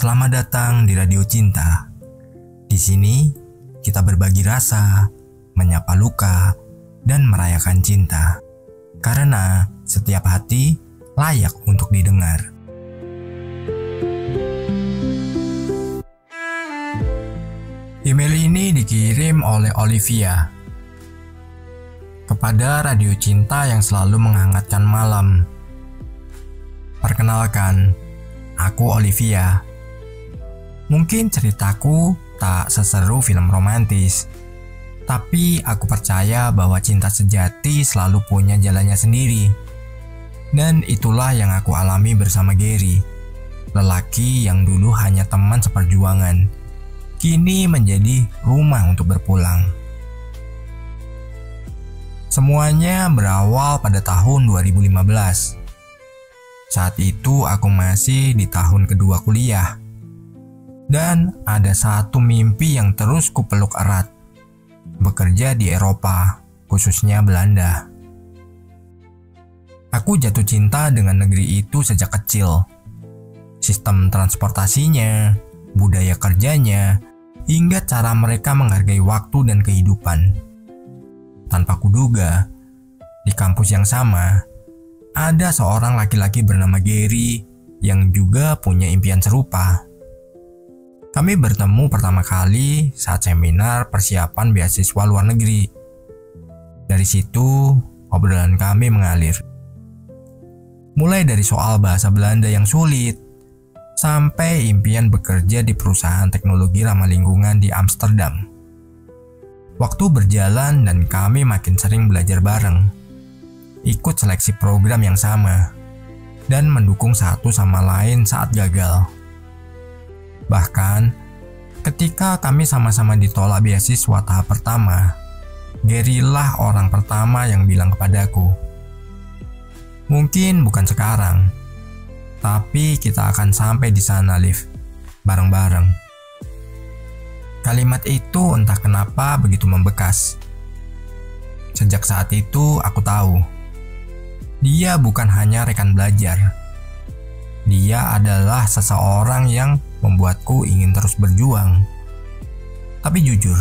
Selamat datang di Radio Cinta. Di sini kita berbagi rasa, menyapa luka, dan merayakan cinta. Karena setiap hati layak untuk didengar. Email ini dikirim oleh Olivia kepada Radio Cinta yang selalu menghangatkan malam. Perkenalkan, aku Olivia. Mungkin ceritaku tak seseru film romantis, tapi aku percaya bahwa cinta sejati selalu punya jalannya sendiri. Dan itulah yang aku alami bersama Gary, lelaki yang dulu hanya teman seperjuangan, kini menjadi rumah untuk berpulang. Semuanya berawal pada tahun 2015. Saat itu aku masih di tahun kedua kuliah. Dan ada satu mimpi yang terus kupeluk erat. Bekerja di Eropa, khususnya Belanda. Aku jatuh cinta dengan negeri itu sejak kecil. Sistem transportasinya, budaya kerjanya, hingga cara mereka menghargai waktu dan kehidupan. Tanpa kuduga, di kampus yang sama, ada seorang laki-laki bernama Gary yang juga punya impian serupa. Kami bertemu pertama kali saat seminar persiapan beasiswa luar negeri. Dari situ, obrolan kami mengalir. Mulai dari soal bahasa Belanda yang sulit, sampai impian bekerja di perusahaan teknologi ramah lingkungan di Amsterdam. Waktu berjalan dan kami makin sering belajar bareng, ikut seleksi program yang sama, dan mendukung satu sama lain saat gagal. Bahkan, ketika kami sama-sama ditolak beasiswa tahap pertama, Gary lah orang pertama yang bilang kepadaku, "Mungkin bukan sekarang, tapi kita akan sampai di sana, Liv, bareng-bareng." Kalimat itu entah kenapa begitu membekas. Sejak saat itu aku tahu, dia bukan hanya rekan belajar. Dia adalah seseorang yang membuatku ingin terus berjuang. Tapi jujur,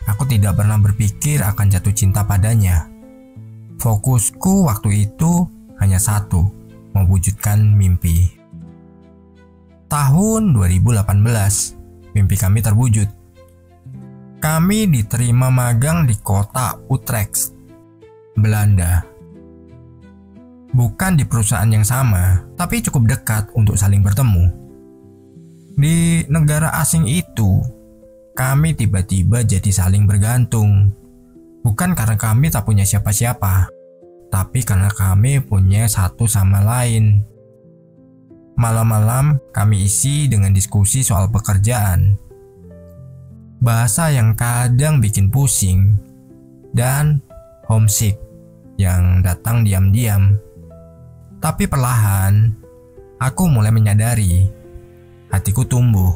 aku tidak pernah berpikir akan jatuh cinta padanya. Fokusku waktu itu hanya satu, mewujudkan mimpi. Tahun 2018, mimpi kami terwujud. Kami diterima magang di kota Utrecht, Belanda. Bukan di perusahaan yang sama, tapi cukup dekat untuk saling bertemu. Di negara asing itu, kami tiba-tiba jadi saling bergantung. Bukan karena kami tak punya siapa-siapa, tapi karena kami punya satu sama lain. Malam-malam kami isi dengan diskusi soal pekerjaan. Bahasa yang kadang bikin pusing, dan homesick yang datang diam-diam. Tapi perlahan, aku mulai menyadari, hatiku tumbuh.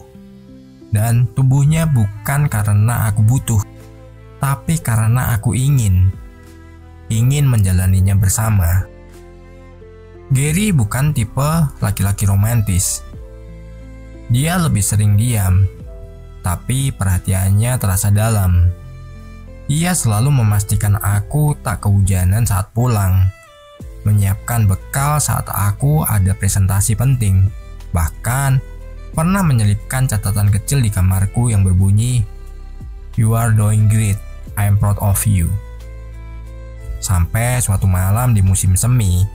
Dan tumbuhnya bukan karena aku butuh, tapi karena aku ingin menjalaninya bersama. Gary bukan tipe laki-laki romantis. Dia lebih sering diam, tapi perhatiannya terasa dalam. Ia selalu memastikan aku tak kehujanan saat pulang, menyiapkan bekal saat aku ada presentasi penting, bahkan pernah menyelipkan catatan kecil di kamarku yang berbunyi, "You are doing great, I am proud of you." Sampai suatu malam di musim semi,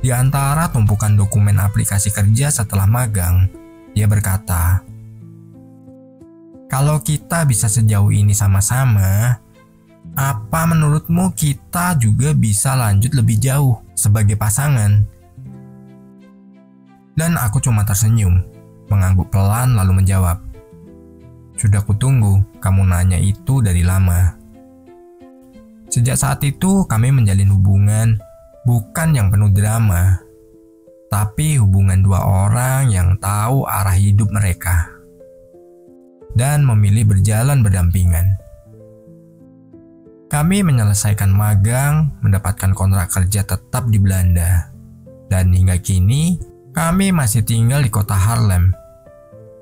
di antara tumpukan dokumen aplikasi kerja setelah magang, dia berkata, "Kalau kita bisa sejauh ini sama-sama, apa menurutmu kita juga bisa lanjut lebih jauh sebagai pasangan?" Dan aku cuma tersenyum, mengangguk pelan lalu menjawab, "Sudah kutunggu kamu nanya itu dari lama." Sejak saat itu kami menjalin hubungan bukan yang penuh drama, tapi hubungan dua orang yang tahu arah hidup mereka dan memilih berjalan berdampingan. Kami menyelesaikan magang, mendapatkan kontrak kerja tetap di Belanda, dan hingga kini kami masih tinggal di kota Haarlem,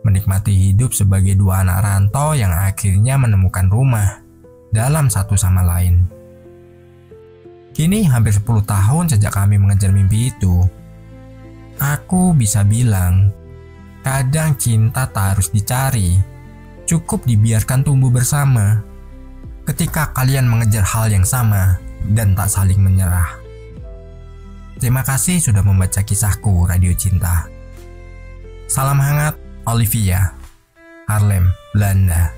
menikmati hidup sebagai dua anak rantau yang akhirnya menemukan rumah dalam satu sama lain. Kini hampir 10 tahun sejak kami mengejar mimpi itu, aku bisa bilang, kadang cinta tak harus dicari, cukup dibiarkan tumbuh bersama. Ketika kalian mengejar hal yang sama dan tak saling menyerah. Terima kasih sudah membaca kisahku Radio Cinta. Salam hangat, Olivia, Haarlem, Belanda.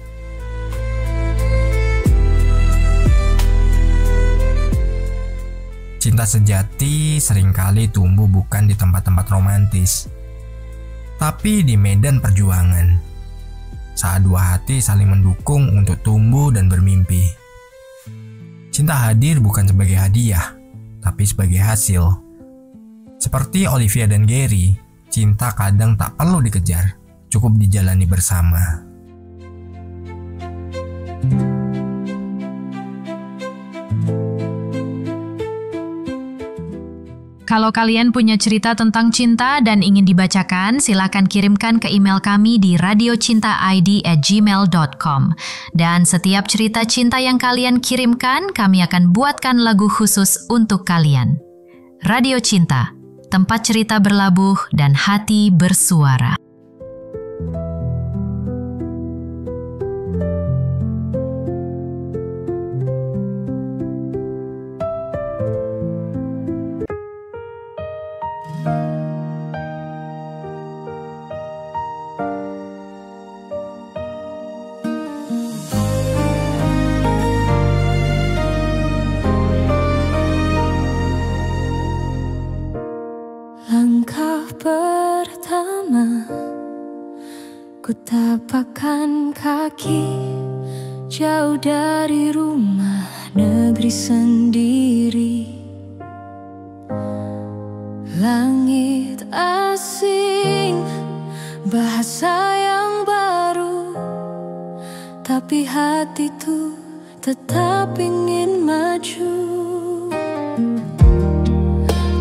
Cinta sejati seringkali tumbuh bukan di tempat-tempat romantis, tapi di medan perjuangan. Saat dua hati saling mendukung untuk tumbuh dan bermimpi. Cinta hadir bukan sebagai hadiah, tapi sebagai hasil. Seperti Olivia dan Gary, cinta kadang tak perlu dikejar, cukup dijalani bersama. Kalau kalian punya cerita tentang cinta dan ingin dibacakan, silakan kirimkan ke email kami di radiocintaid@gmail.com. Dan setiap cerita cinta yang kalian kirimkan, kami akan buatkan lagu khusus untuk kalian. Radio Cinta, tempat cerita berlabuh dan hati bersuara. Langkah pertama, ku tapakkan kaki jauh dari rumah negeri sendiri. Langit asing, bahasa yang baru, tapi hatiku tetap ingin maju.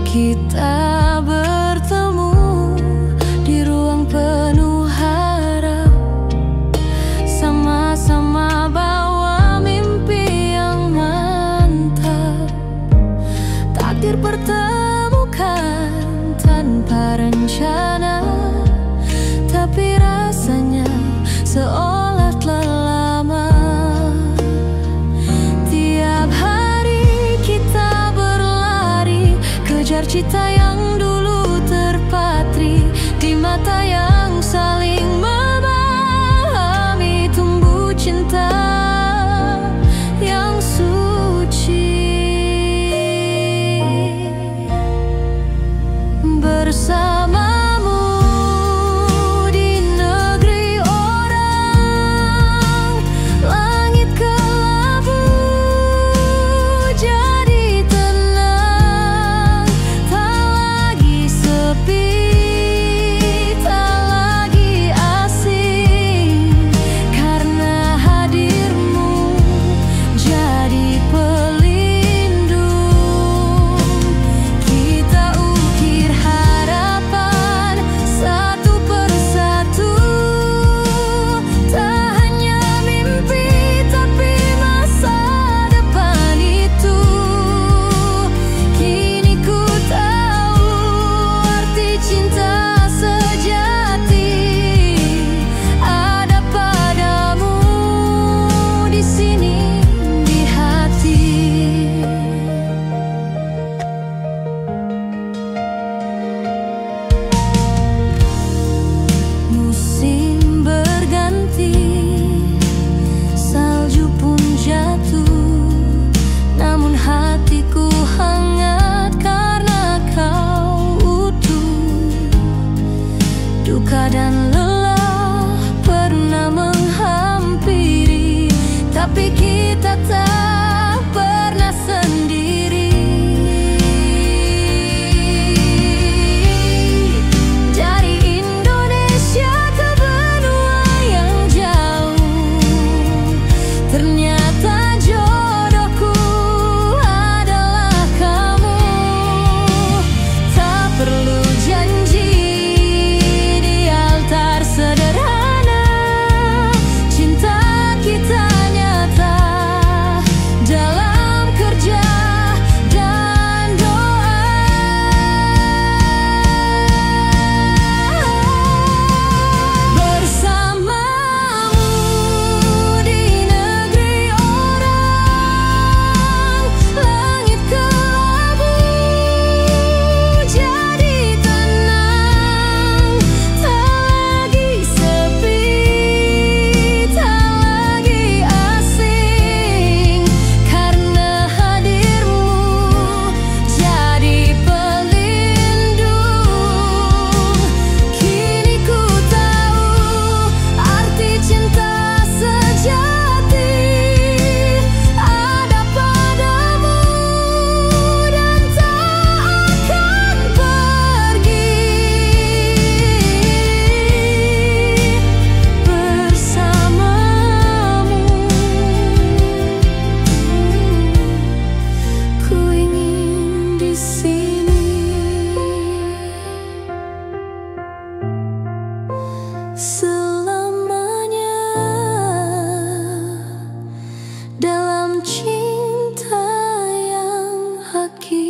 Kita bertemu di ruang penuh harap, sama-sama bawa mimpi yang mantap. Takdir pertemukan tanpa rencana, tapi rasanya seolah telah lama. Tiap hari kita berlari, kejar cita yang dulu terpatri di mata yang saling memahami, tumbuh cinta yang suci. Bersamamu di negeri orang, langit kelabu jadi tenang. Tak lagi sepi, tak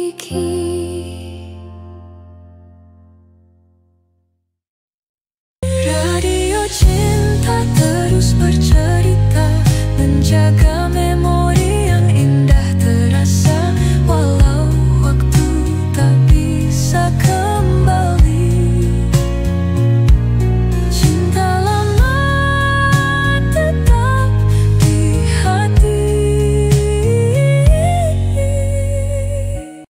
memiliki